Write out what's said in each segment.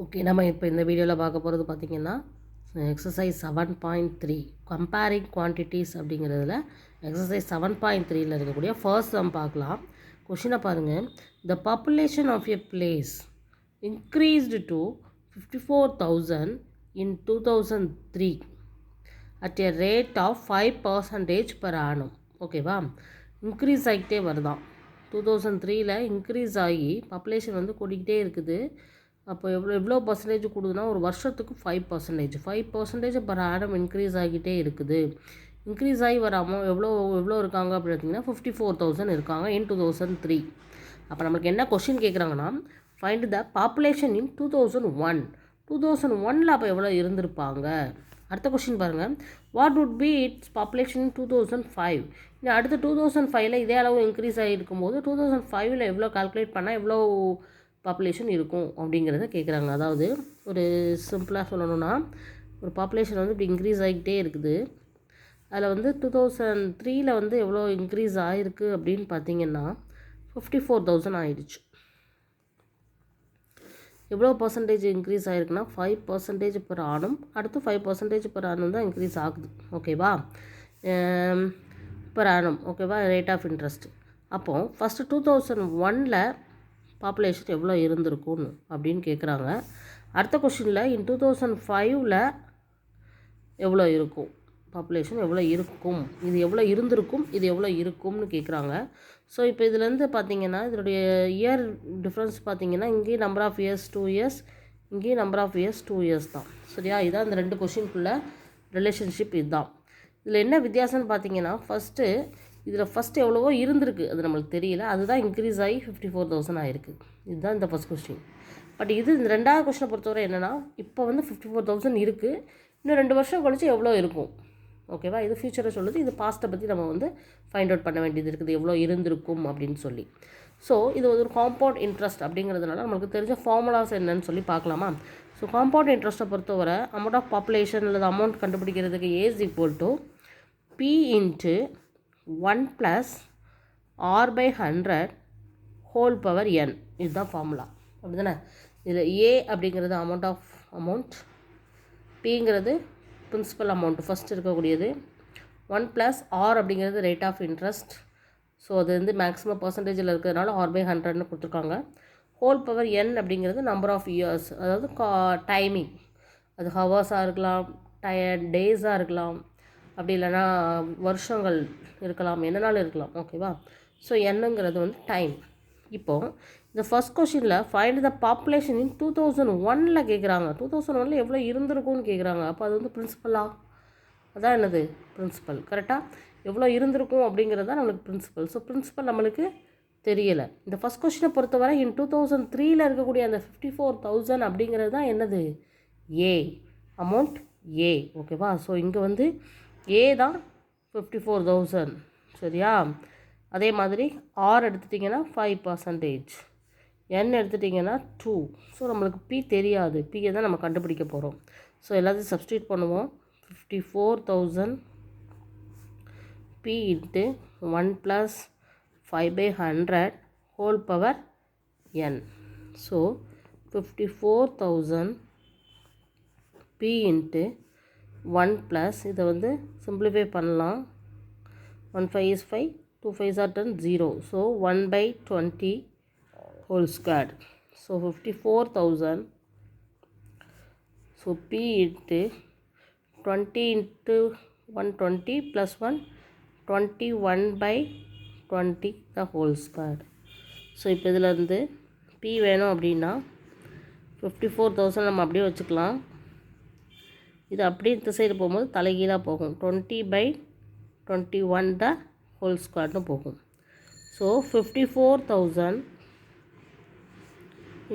Okay, நம்ம இப்போ இந்த வீடியோவில் பார்க்க போகிறது பார்த்திங்கன்னா எக்ஸசைஸ் 7.3 கம்பேரிங் குவான்டிட்டிஸ் அப்படிங்கிறதுல எக்ஸசைஸ் 7.3ல் இருக்கக்கூடிய ஃபர்ஸ்ட் சம் பார்க்கலாம். கொஷினை பாருங்கள். The population of a place increased to 54,000 in 2003 at a rate of 5% per annum. ஓகேவா, இன்க்ரீஸ் ஆகிட்டே வருதான். 2003ல் இன்க்ரீஸ் ஆகி பாப்புலேஷன் வந்து கூட்டிக்கிட்டே இருக்குது. அப்போ எவ்வளோ பர்சன்டேஜ் கொடுக்குதுன்னா ஒரு வருஷத்துக்கு 5% பர் ஆடம் இன்க்ரீஸ் ஆகிட்டே இருக்குது. இன்க்ரீஸ் ஆகி வர எவ்வளோ இருக்காங்க அப்படின்னு பார்த்தீங்கன்னா 54,000 இருக்காங்க இன் 2003. அப்போ நம்மளுக்கு என்ன கொஷின் கேட்குறாங்கன்னா, ஃபைண்ட் த பாப்புலேஷன் இன் 2001. 2001ல் அப்போ எவ்வளோ இருந்திருப்பாங்க. அடுத்த கொஷின் பாருங்கள். What would be its population இன் 2005. இன்னும் அடுத்து 2005ல் இதே அளவு இன்க்ரீஸ் ஆகிருக்கும் போது 2005ல் எவ்வளோ கால்குலேட் பண்ணால் எவ்வளோ பாப்புலேஷன் இருக்கும் அப்படிங்கிறத கேட்குறாங்க. அதாவது ஒரு சிம்பிளாக சொல்லணும்னா, ஒரு பாப்புலேஷன் வந்து இப்படி இன்க்ரீஸ் ஆகிக்கிட்டே இருக்குது. அதில் வந்து 2003ல் வந்து எவ்வளோ இன்க்ரீஸ் ஆகிருக்கு அப்படின்னு பார்த்தீங்கன்னா 54,000 ஆயிடுச்சு. எவ்வளோ பர்சன்டேஜ் இன்க்ரீஸ் ஆகிருக்குன்னா 5% per annum. அடுத்து 5% per annum தான் இன்க்ரீஸ் ஆகுது. ஓகேவா, per annum. ஓகேவா, ரேட் ஆஃப் இன்ட்ரெஸ்ட். அப்போது ஃபஸ்ட்டு 2001ல் பாப்புலேஷன் எவ்வளோ இருந்திருக்கும் அப்படின்னு கேட்குறாங்க. அடுத்த கொஷினில் இன் 2005ல் எவ்வளோ இருக்கும், பாப்புலேஷன் எவ்வளோ இருக்கும், இது எவ்வளோ இருந்திருக்கும், இது எவ்வளோ இருக்கும்னு கேட்குறாங்க. ஸோ இப்போ இதுலேருந்து பார்த்தீங்கன்னா இதனுடைய இயர் டிஃப்ரென்ஸ் பார்த்தீங்கன்னா இங்கேயும் நம்பர் ஆஃப் இயர்ஸ் 2 இயர்ஸ், இங்கேயும் நம்பர் ஆஃப் இயர்ஸ் 2 இயர்ஸ் தான். சரியா, இதுதான் இந்த ரெண்டு கொஷினுக்குள்ள ரிலேஷன்ஷிப். இதுதான் இதில் என்ன வித்தியாசம்னு பார்த்தீங்கன்னா, ஃபஸ்ட்டு எவ்வளவோ இருந்திருக்கு, அது நம்மளுக்கு தெரியல, அதுதான் இன்க்ரீஸ் ஆகி 54,000 ஆகிருக்கு. இதுதான் இந்த ஃபஸ்ட் கொஸ்டின். பட் இந்த ரெண்டாவது கொஸ்டினை பொறுத்தவரை என்னென்னா, இப்போ வந்து 54,000 இருக்குது, இன்னும் 2 வருஷம் கழிச்சு எவ்வளோ இருக்கும். ஓகேவா, இது ஃப்யூச்சரை சொல்லுது, இது பாஸ்ட்டை பற்றி நம்ம வந்து ஃபைண்ட் அவுட் பண்ண வேண்டியது இருக்குது, எவ்வளோ இருந்திருக்கும் அப்படின்னு சொல்லி. ஸோ இது ஒரு காம்பவுண்ட் இன்ட்ரெஸ்ட் அப்படிங்கிறதுனால நம்மளுக்கு தெரிஞ்ச ஃபார்முலாஸ் என்னன்னு சொல்லி பார்க்கலாமா. ஸோ காம்பவுண்ட் இன்ட்ரெஸ்ட்டை பொறுத்தவரை அமௌண்ட் ஆஃப் பாப்புலேஷன் அல்லது அமௌண்ட் கண்டுபிடிக்கிறதுக்கு A is equal to P into 1 plus R by 100 whole power n. இதுதான் ஃபார்முலா. அப்படி தானே. இதில் A அப்படிங்கிறது அமௌண்ட், Pங்கிறது பிரின்சிபல் அமௌண்ட் ஃபஸ்ட் இருக்கக்கூடியது, 1 plus R அப்படிங்கிறது ரேட் ஆஃப் இன்ட்ரெஸ்ட். ஸோ அது வந்து மேக்ஸிமம் பர்சன்டேஜில் இருக்கிறதுனால R by 100ன்னு கொடுத்துருக்காங்க. ஹோல் பவர் n அப்படிங்கிறது நம்பர் ஆஃப் இயர்ஸ், அதாவது டைமிங், அது ஹவர்ஸாக இருக்கலாம், டேஸாக இருக்கலாம், அப்படி இல்லைனா வருஷங்கள் இருக்கலாம், என்னனாலும் இருக்கலாம். ஓகேவா, ஸோ என்னங்கிறது வந்து டைம். இப்போது இந்த ஃபஸ்ட் கொஷினில் ஃபைண்ட் த பாப்புலேஷன் இன் 2001ல் கேட்குறாங்க. 2001ல் எவ்வளோ இருந்திருக்கும்னு கேட்குறாங்க. அப்போ அது வந்து பிரின்சிபலாக, அதான் என்னது பிரின்சிபல். கரெக்டாக எவ்வளோ இருந்திருக்கும் அப்படிங்கிறது தான் நம்மளுக்கு பிரின்சிபல். ஸோ பிரின்சிபல் நம்மளுக்கு தெரியலை. இந்த ஃபஸ்ட் கொஷினை பொறுத்தவரை இன் 2003ல் இருக்கக்கூடிய அந்த 54,000 அப்படிங்கிறது தான் என்னது ஏ, அமௌண்ட் ஏ. ஓகேவா, ஸோ இங்கே வந்து ஏ தான் 54,000. சரியா, அதே மாதிரி ஆர் எடுத்துட்டிங்கன்னா 5%, என் எடுத்துட்டிங்கன்னா 2. ஸோ நம்மளுக்கு பி தெரியாது, பியை தான் நம்ம கண்டுபிடிக்க போகிறோம். ஸோ எல்லாத்தையும் சப்ஸ்டியூட் பண்ணுவோம். 54,000 P into 1 + 5/100 whole power n. So 54,000 P into 1 + இதை வந்து சிம்பிளிஃபை பண்ணலாம். 1 5 is 5, 2 5 are 10, 0. So 1/20 whole squared. So 54,000. So P into 20 into 120 + 1 21/20 the whole square. So இப்போ இதில் இருந்து P வேணும் அப்படின்னா 54,000 நம்ம அப்படியே வச்சுக்கலாம். இது அப்படியே இந்த சைடு போகும்போது தலைகீழாக போகும். 20/21 த ஹோல் ஸ்கொயர்னு போகும். So 54,000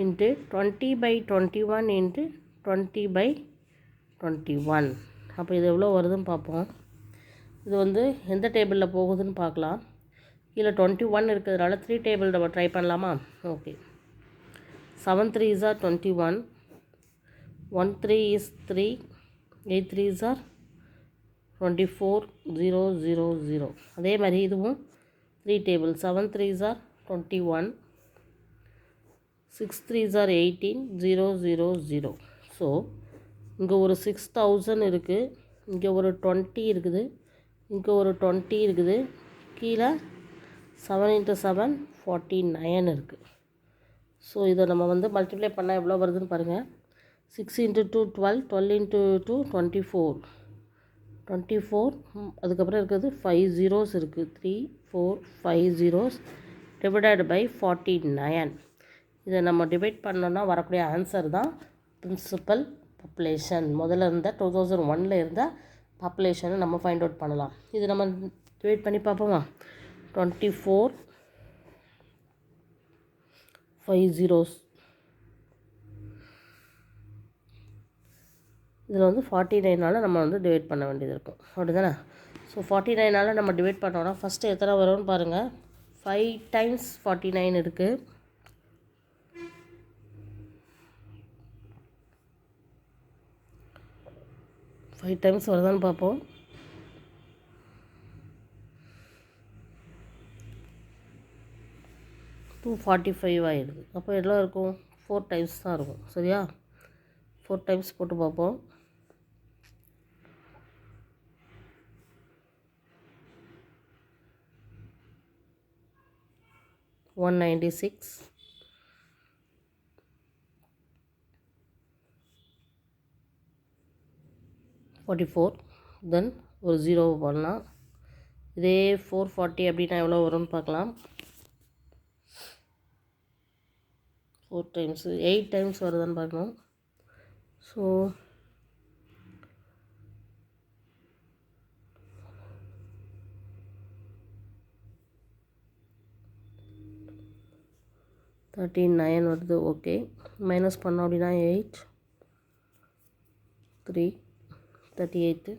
into 20/21 into 20/21. அப்போ இது எவ்வளோ வருதுன்னு பார்ப்போம். இது வந்து எந்த டேபிளில் போகுதுன்னு பார்க்கலாம். கீழே 21 இருக்கிறதுனால 3 டேபிள் நம்ம ட்ரை பண்ணலாமா. Okay, 7 3s are 21, 1 3 is 3, 8 3s are 24, 0 0 0. அதே மாதிரி இதுவும் 3 table, 7 3s are 21, 6 3s are 18, 0 0 0. So இங்கே ஒரு 6000 இருக்குது, இங்கே ஒரு 20 இருக்குது, இங்கே ஒரு 20 இருக்குது, கீழே 7 × 7 49 இருக்குது. ஸோ இதை நம்ம வந்து மல்டிப்ளை பண்ணால் எவ்வளோ வருதுன்னு பாருங்கள். 6 × 2 12, 12 × 2 24, 24. அதுக்கப்புறம் இருக்கிறது 5 zeros இருக்குது, 3 4 5 zeros டிவைடட் பை 49. இதை நம்ம டிவைட் பண்ணோன்னா வரக்கூடிய ஆன்சர் தான் பிரின்சிபல் பாப்புலேஷன். முதல்ல இருந்த 2001 இருந்த பாப்புலேஷனை நம்ம ஃபைண்ட் அவுட் பண்ணலாம். இது நம்ம டிவைட் பண்ணி பார்ப்போமா. 24 5 zeros. இதில் வந்து 49 நம்ம வந்து டிவைட் பண்ண வேண்டியது இருக்கும், அப்படி தானே. ஸோ 49 நம்ம டிவைட் பண்ணோன்னா ஃபஸ்ட்டு எத்தனை வரும்னு பாருங்கள். 5 × 49 இருக்குது. 5 டைம்ஸ் வருதான்னு பார்ப்போம். 245 ஆகிடுது. அப்போ எவ்வளோ இருக்கும்? 4 டைம்ஸ் தான் இருக்கும், சரியா. 4 டைம்ஸ் போட்டு பார்ப்போம். 196, 44. தென் ஒரு 0 பண்ணலாம். இதே 440 அப்படின்னா எவ்வளோ வரும்னு பார்க்கலாம். 4 டைம்ஸ் 8 டைம்ஸ் வருதான்னு பார்க்கணும். ஸோ $39 வருது. ஓகே, மைனஸ் பண்ணோம் அப்படின்னா 8 3 38.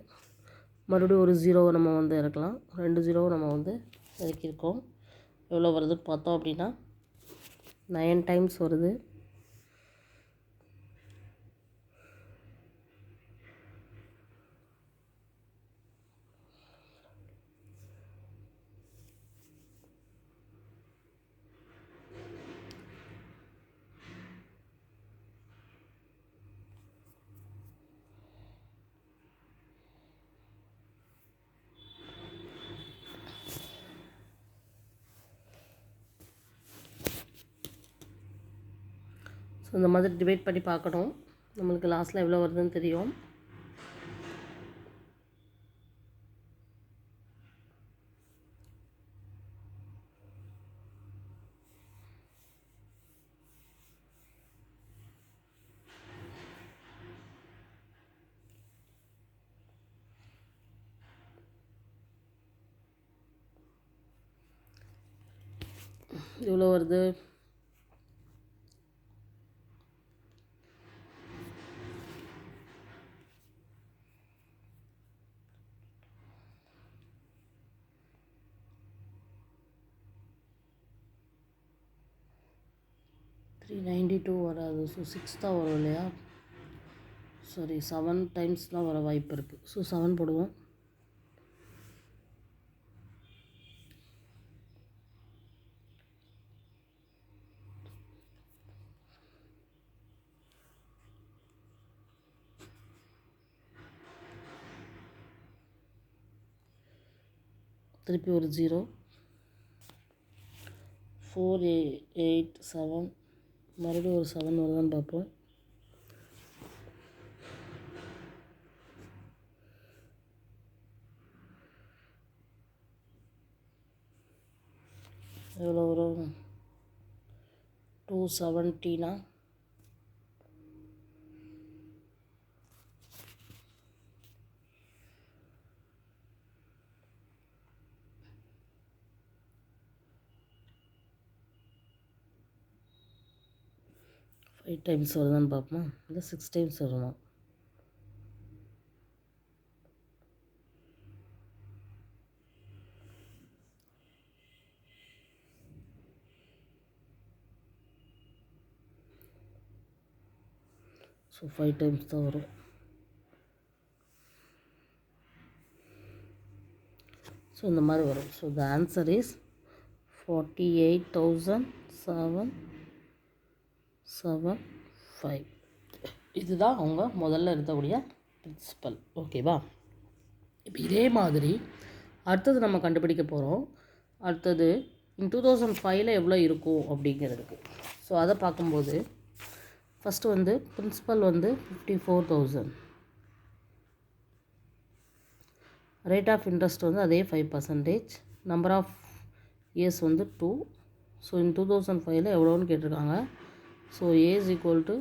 மறுபடியும் ஒரு 0 நம்ம வந்து இறக்கலாம். 2 0 நம்ம வந்து இறக்கியிருக்கோம். எவ்வளோ வருதுன்னு பார்த்தோம் அப்படின்னா 9 டைம்ஸ் வருது. ஸோ இந்த மாதிரி டிவைட் பண்ணி பார்க்கணும். நம்மளுக்கு லாஸ்ட்டில் எவ்வளோ வருதுன்னு தெரியும். எவ்வளோ வருது? $392 வராது. ஸோ 6 தான் வரும் இல்லையா. சாரி, 7 டைம்ஸ்லாம் வர வாய்ப்பு இருக்குது. ஸோ 7 போடுவோம். திருப்பி ஒரு 0, 4 8 7. மறுபடியும் ஒரு 7 வருதான்னு பார்ப்போம். எவ்வளோ வரும்? 270. 5 டைம்ஸ் வருதான்னு பார்ப்போம். இல்லை 6 டைம்ஸ் வருமா? ஸோ 5 டைம்ஸ் தான் வரும். ஸோ இந்த மாதிரி வரும். So the answer is 48,700. 7 5. இதுதான் அவங்க முதல்ல இருக்கக்கூடிய பிரின்சிபல். ஓகேவா? இப்போ இதே மாதிரி அடுத்தது நம்ம கண்டுபிடிக்க போகிறோம். அடுத்தது 2005 எவ்வளோ இருக்கும் அப்படிங்கிறதுக்கு. ஸோ அதை பார்க்கும்போது ஃபஸ்ட்டு வந்து பிரின்சிபல் வந்து 54,000. ரேட் ஆஃப் இன்ட்ரெஸ்ட் வந்து அதே 5%. நம்பர் ஆஃப் இயர்ஸ் வந்து 2. ஸோ 2005 எவ்வளோன்னு கேட்டிருக்காங்க. So A is equal to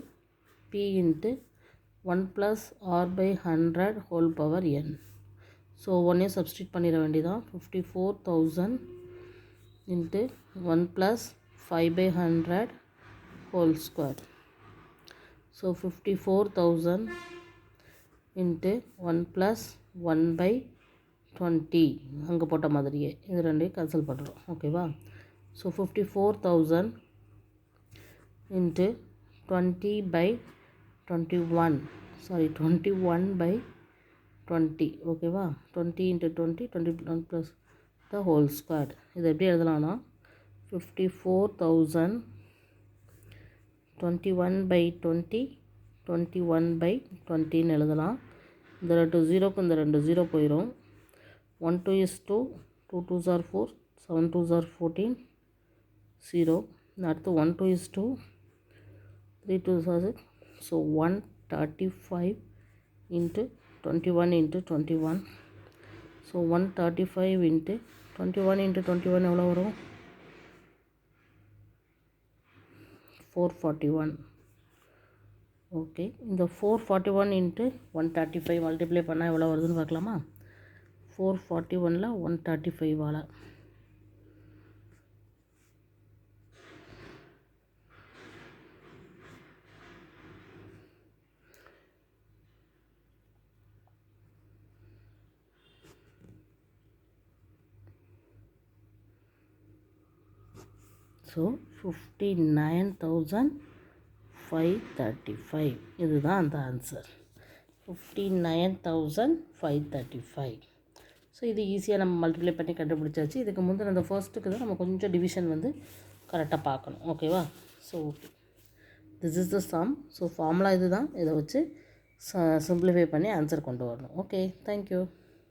P into 1 plus R by 100 whole power n. So ஒன்னே சப்ஸ்டியூட் பண்ணிட வேண்டியதான். 54,000 into 1 plus 5 by 100 whole square. So 54,000 into 1 plus 1 by 20 அங்கே போட்ட மாதிரியே இது ரெண்டையும் கேன்சல் பண்ணுறோம். ஓகேவா? So 54,000 into 20 by 21 21 by 20. ஓகேவா? 20 into 20 21 plus the whole square. இது எப்படி எழுதலாம்னா 54,000 21 by 20 21 by 20ன்னு எழுதலாம். இந்த 2 0க்கு இந்த 2 0 போயிடும். 1 2 is 2 2 2s are 4 7 2s are 14 0. அடுத்து 1 2 is 2 3 2s are 6. So 135 into 21 into 21. So 135 into 21 into 21 எவ்வளோ வரும்? 441. ஓகே, இந்த 441 into 135 மல்டிப்ளை பண்ணால் எவ்வளோ வருதுன்னு பார்க்கலாமா? 441ல் 135ஆல் ஸோ 59,535. இதுதான் அந்த ஆன்சர். 59,535. ஸோ இது ஈஸியாக நம்ம மல்டிப்ளை பண்ணி கண்டுபிடிச்சாச்சு. இதுக்கு முந்தின அந்த ஃபர்ஸ்ட்டுக்கு தான் நம்ம கொஞ்சம் டிவிஷன் வந்து கரெக்டாக பார்க்கணும். ஓகேவா? So okay, this is the some. So formula இது தான். இதை வச்சு சிம்பிளிஃபை பண்ணி ஆன்சர் கொண்டு வரணும். Okay, thank you.